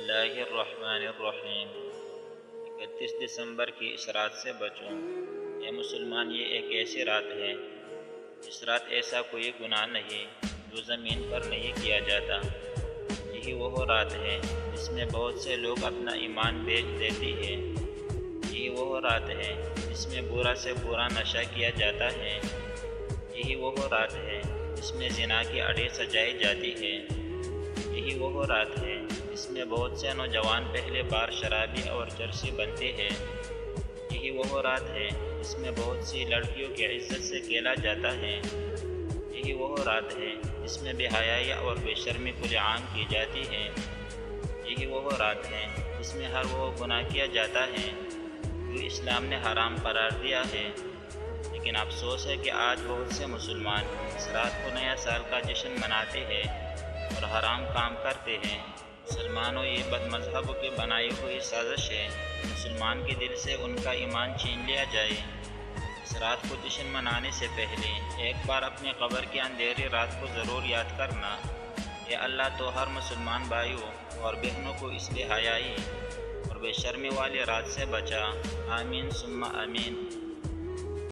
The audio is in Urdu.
اللہ الرحمن الرحیم۔ 31 دسمبر کی اس رات سے بچو۔ اے مسلمان، یہ ایک ایسی رات ہے، اس رات ایسا کوئی گناہ نہیں جو زمین پر نہیں کیا جاتا۔ یہی وہ رات ہے جس میں بہت سے لوگ اپنا ایمان بیچ دیتے ہیں۔ یہی وہ رات ہے جس میں برا سے برا نشہ کیا جاتا ہے۔ یہی وہ رات ہے جس میں زنا کی اڑی سجائی جاتی ہے۔ یہی وہ رات ہے جس میں بہت سے نوجوان پہلے بار شرابی اور چرسی بنتے ہیں۔ یہی وہ رات ہے جس میں بہت سی لڑکیوں کی عزت سے کھیلا جاتا ہے۔ یہی وہ رات ہے جس میں بے حیائی اور بے شرمی کھلے عام کی جاتی ہے۔ یہی وہ رات ہے جس میں ہر وہ گناہ کیا جاتا ہے جو اسلام نے حرام قرار دیا ہے۔ لیکن افسوس ہے کہ آج بہت سے مسلمان اس رات کو نیا سال کا جشن مناتے ہیں اور حرام کام کرتے ہیں۔ مسلمانوں، یہ بد مذہبوں کی بنائی ہوئی سازش ہے۔ مسلمان کے دل سے ان کا ایمان چھین لیا جائے۔ اس رات کو جشن منانے سے پہلے ایک بار اپنی قبر کی اندھیری رات کو ضرور یاد کرنا۔ اے اللہ، تو ہر مسلمان بھائیوں اور بہنوں کو اس بے حیائی اور بے شرمی والی رات سے بچا۔ آمین ثم آمین۔